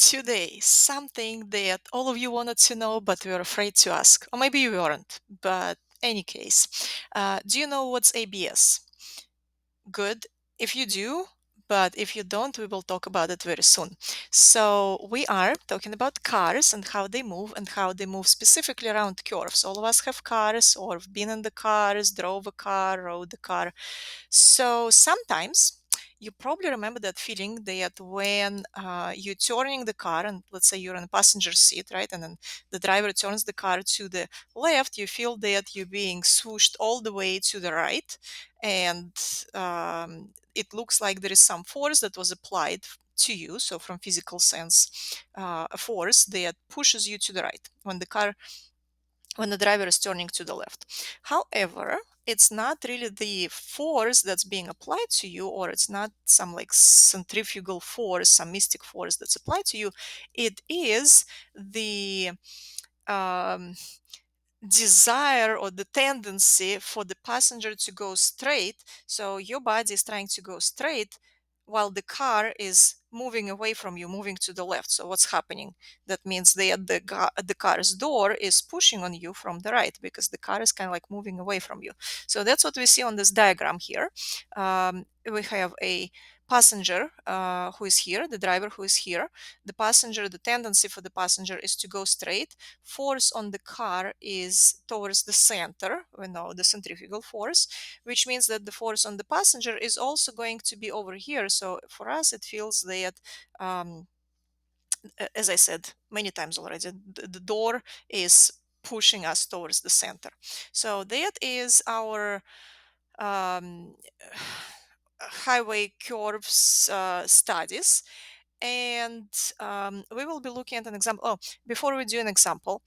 Today, something that all of you wanted to know but were afraid to ask. Or maybe you weren't, but any case. Do you know what's ABS? Good if you do, but if you don't, we will talk about it very soon. So we are talking about cars and how they move specifically around curves. All of us have cars or have been in the cars, drove a car, rode the car. So sometimes you probably remember that feeling that when you're turning the car, and let's say you're in a passenger seat, right? And then the driver turns the car to the left, you feel that you're being swooshed all the way to the right. And it looks like there is some force that was applied to you. So, from physical sense, a force that pushes you to the right when the driver is turning to the left. However, it's not really the force that's being applied to you, or it's not some like centrifugal force, some mystic force that's applied to you. It is the um, desire or the tendency for the passenger to go straight. So your body is trying to go straight while the car is moving away from you, moving to the left. So what's happening? That means that the car's door is pushing on you from the right because the car is kind of like moving away from you. So that's what we see on this diagram here. We have a passenger who is here, the driver who is here. The passenger, the tendency for the passenger is to go straight. Force on the car is towards the center, we know the centrifugal force, which means that the force on the passenger is also going to be over here. So for us, it feels that, as I said many times already, the door is pushing us towards the center. So that is our um, highway curves studies. And we will be looking at an example. Oh, before we do an example,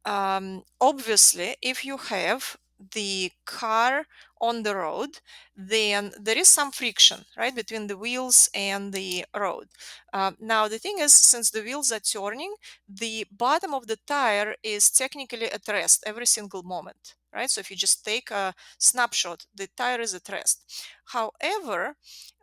obviously, if you have the car on the road, then there is some friction, right, between the wheels and the road. Now, the thing is, since the wheels are turning, the bottom of the tire is technically at rest every single moment, right? So if you just take a snapshot, the tire is at rest. However,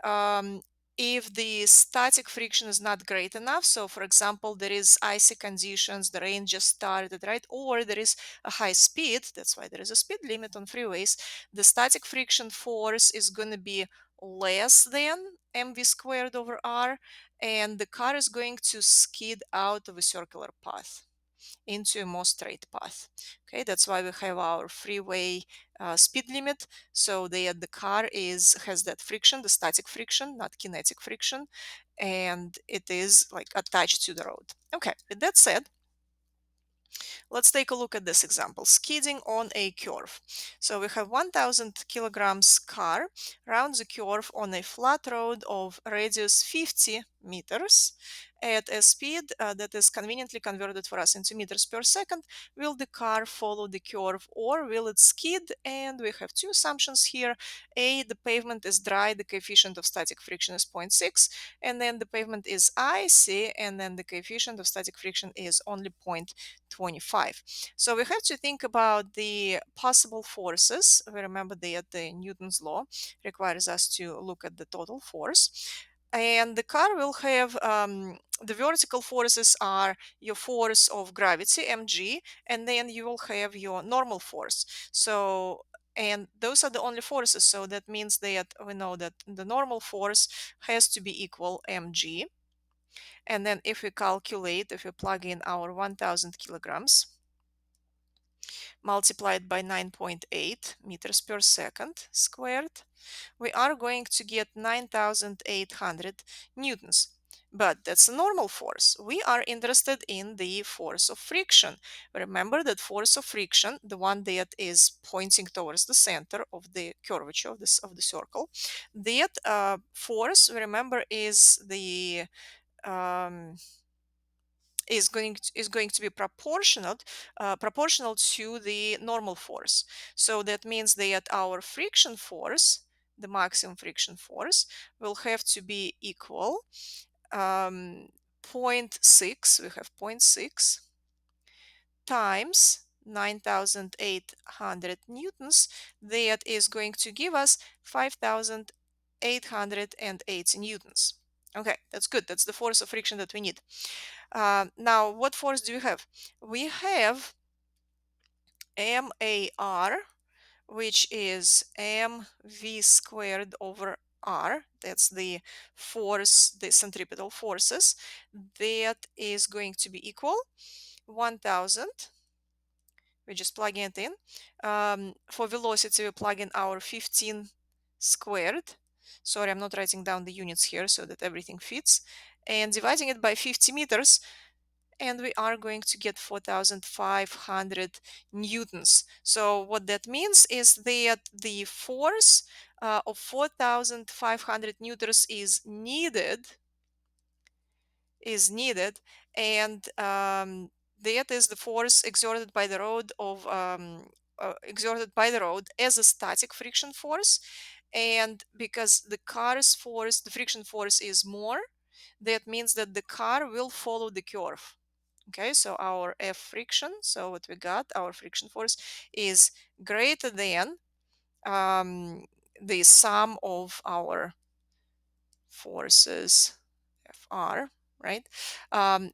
um, if the static friction is not great enough, so for example there is icy conditions, the rain just started, right, or there is a high speed, that's why there is a speed limit on freeways, the static friction force is going to be less than mv squared over r, and the car is going to skid out of a circular path into a more straight path. Okay, that's why we have our freeway speed limit. So the car has that friction, the static friction, not kinetic friction, and it is like attached to the road. Okay, with that said, let's take a look at this example. Skidding on a curve. So we have 1000 kilograms car rounds the curve on a flat road of radius 50 meters at a speed that is conveniently converted for us into meters per second. Will the car follow the curve or will it skid? And we have two assumptions here. A, the pavement is dry, the coefficient of static friction is 0.6, and then the pavement is icy, and then the coefficient of static friction is only 0.25. So we have to think about the possible forces. We remember that the Newton's law requires us to look at the total force. And the car will have the vertical forces are your force of gravity, mg, and then you will have your normal force. So, and those are the only forces. So that means that we know that the normal force has to be equal mg. And then if we calculate, if we plug in our 1000 kilograms multiplied by 9.8 meters per second squared, we are going to get 9,800 newtons. But that's a normal force. We are interested in the force of friction. Remember that force of friction, the one that is pointing towards the center of the curvature of the circle, that force, remember, um, is going to be proportional to the normal force. So that means that our friction force, the maximum friction force, will have to be equal um, 0.6. We have zero point 0.6 times 9,800 newtons. That is going to give us 5,880 newtons. Okay, that's good. That's the force of friction that we need. Now, what force do we have? We have MAR, which is mv squared over r. That's the force, the centripetal forces. That is going to be equal 1000. We're just plugging it in. For velocity, we plug in our 15 squared. Sorry, I'm not writing down the units here so that everything fits. And dividing it by 50 meters, and we are going to get 4,500 newtons. So what that means is that the force of 4,500 newtons is needed, and that is the force exerted by the road as a static friction force. And because the car's force, the friction force, is more, that means that the car will follow the curve. Okay, so our F friction, so what we got, our friction force is greater than um, the sum of our forces, Fr, right?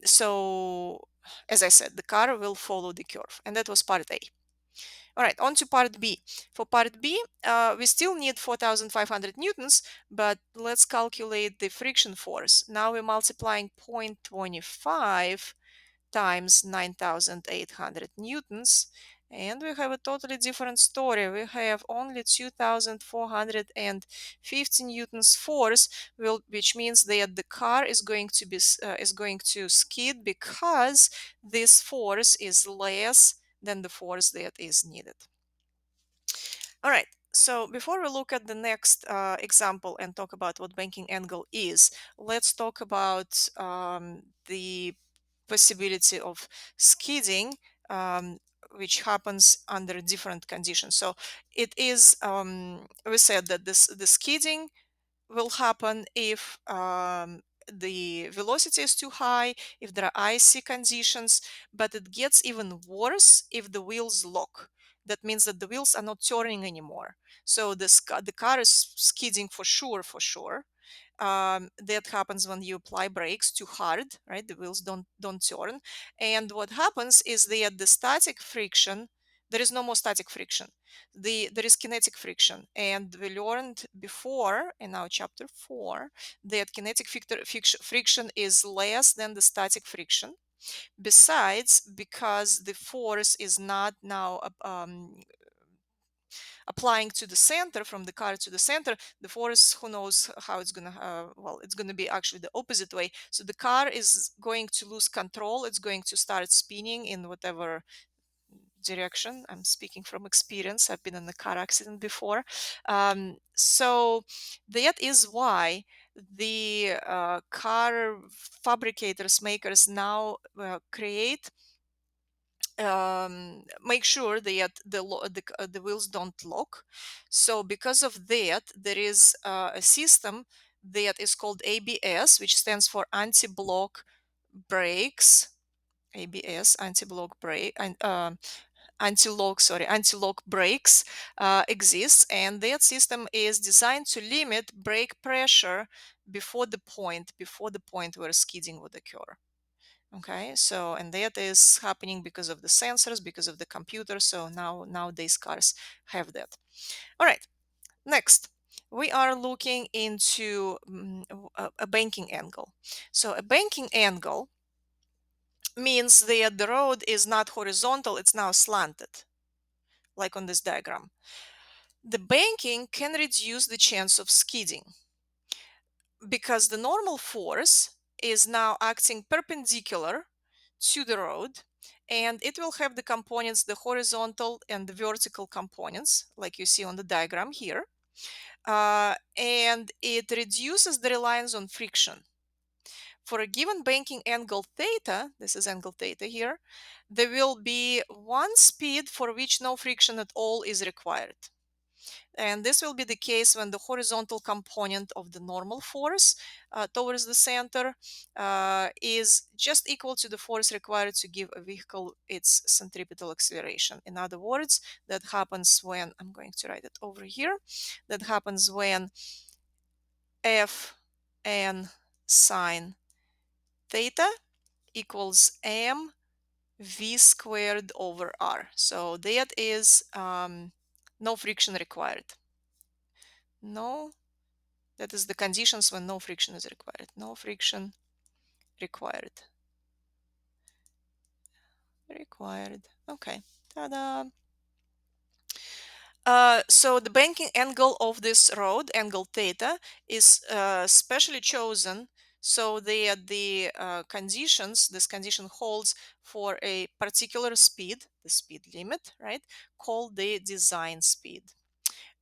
So, as I said, the car will follow the curve, and that was part A. All right, on to part B. For part B, we still need 4,500 newtons, but let's calculate the friction force. Now we're multiplying 0.25 times 9,800 newtons, and we have a totally different story. We have only 2,450 newtons force, which means that the car is going to skid because this force is less than the force that is needed. All right. So before we look at the next example and talk about what banking angle is, let's talk about the possibility of skidding, um, which happens under different conditions. So it is, we said that the skidding will happen if the velocity is too high, if there are icy conditions, but it gets even worse if the wheels lock. That means that the wheels are not turning anymore. So the car is skidding for sure, for sure. That happens when you apply brakes too hard, right? The wheels don't turn. And what happens is that the static friction, there is no more static friction. There is kinetic friction, and we learned before in our chapter 4 that kinetic friction is less than the static friction. Besides, because the force is not now applying to the center, from the car to the center, the force, who knows how it's gonna well, it's gonna be actually the opposite way. So the car is going to lose control. It's going to start spinning in whatever direction. I'm speaking from experience. I've been in a car accident before. So that is why the car fabricators, makers now create, make sure that the wheels don't lock. So because of that, there is a system that is called ABS, which stands for anti-block brakes. ABS, anti-block brake, and anti-lock brakes exists, and that system is designed to limit brake pressure before the point where skidding would occur. Okay, so, and that is happening because of the sensors, because of the computer. So nowadays cars have that. All right, next we are looking into a banking angle. So a banking angle means that the road is not horizontal, it's now slanted, like on this diagram. The banking can reduce the chance of skidding because the normal force is now acting perpendicular to the road, and it will have the components, the horizontal and the vertical components, like you see on the diagram here. And it reduces the reliance on friction. For a given banking angle theta, this is angle theta here, there will be one speed for which no friction at all is required. And this will be the case when the horizontal component of the normal force towards the center is just equal to the force required to give a vehicle its centripetal acceleration. In other words, that happens when, I'm going to write it over here, that happens when F n sine theta equals mv squared over r. So that is no friction required. No, that is the conditions when no friction is required. No friction required. Required. Okay. Ta-da. So the banking angle of this rod, angle theta, is specially chosen so that the conditions, this condition holds for a particular speed, the speed limit, right, called the design speed.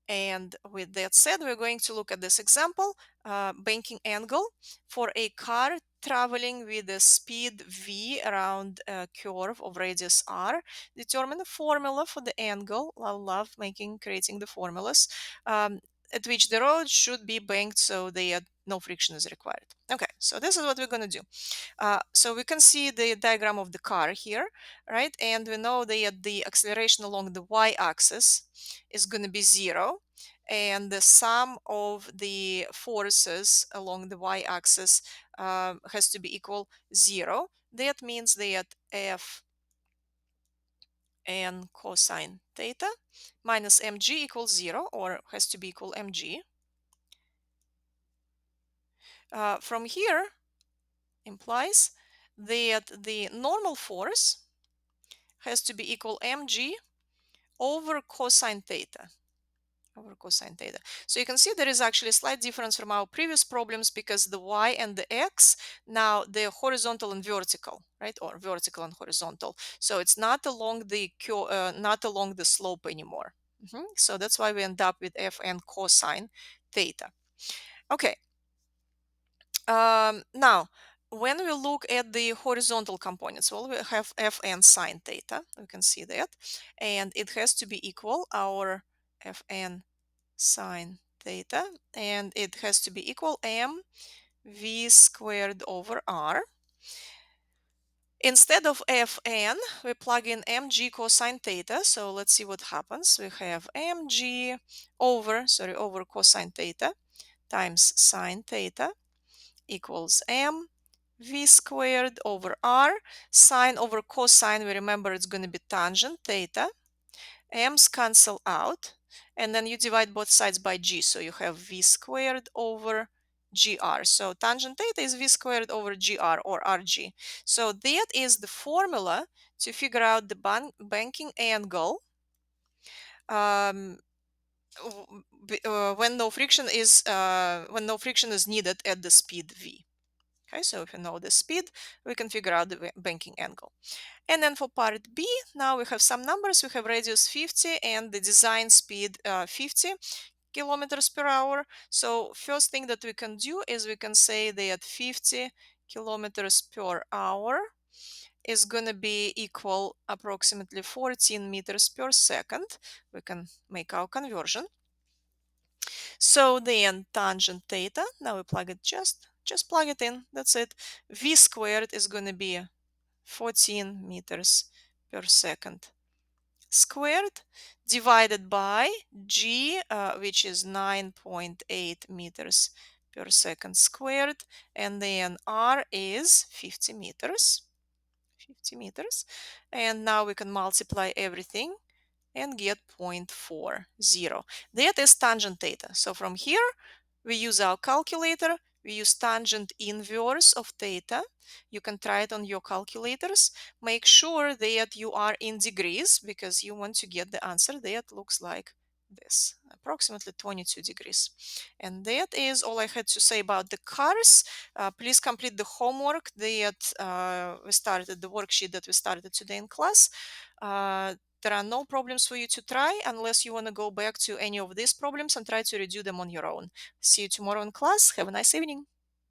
And with that said, we're going to look at this example, banking angle for a car traveling with a speed v around a curve of radius r. Determine the formula for the angle. I love creating the formulas, at which the road should be banked so that no friction is required. Okay, so this is what we're going to do. So we can see the diagram of the car here, right? And we know that the acceleration along the y-axis is going to be 0. And the sum of the forces along the y-axis has to be equal 0. That means that f n cosine theta minus mg equals 0, or has to be equal mg. From here implies that the normal force has to be equal mg over cosine theta. So you can see there is actually a slight difference from our previous problems, because the y and the x, now they're horizontal and vertical, right? Or vertical and horizontal. So it's not along the slope anymore. So that's why we end up with fn cosine theta. Okay. Now, when we look at the horizontal components, well, we have fn sine theta. We can see that. And it has to be equal our fn sine theta. And it has to be equal mv squared over r. Instead of fn, we plug in mg cosine theta. So let's see what happens. We have mg over cosine theta times sine theta equals m v squared over r. Sine over cosine, we remember it's going to be tangent theta. M's cancel out, and then you divide both sides by g, so you have v squared over gr. So tangent theta is v squared over gr, or rg. So that is the formula to figure out the banking angle when no friction is needed at the speed v. Okay, so if we know the speed, we can figure out the banking angle. And then for part B, now we have some numbers. We have radius 50 and the design speed 50 kilometers per hour. So first thing that we can do is we can say that 50 kilometers per hour is going to be equal approximately 14 meters per second. We can make our conversion. So then tangent theta, now we plug it, just plug it in, that's it. V squared is going to be 14 meters per second squared, divided by g, which is 9.8 meters per second squared, and then r is 50 meters. And now we can multiply everything and get 0.40. That is tangent theta. So from here, we use our calculator. We use tangent inverse of theta. You can try it on your calculators. Make sure that you are in degrees, because you want to get the answer that looks like this, approximately 22 degrees. And that is all I had to say about the cars. Please complete the homework that the worksheet that we started today in class. There are no problems for you to try unless you want to go back to any of these problems and try to redo them on your own. See you tomorrow in class. Have a nice evening.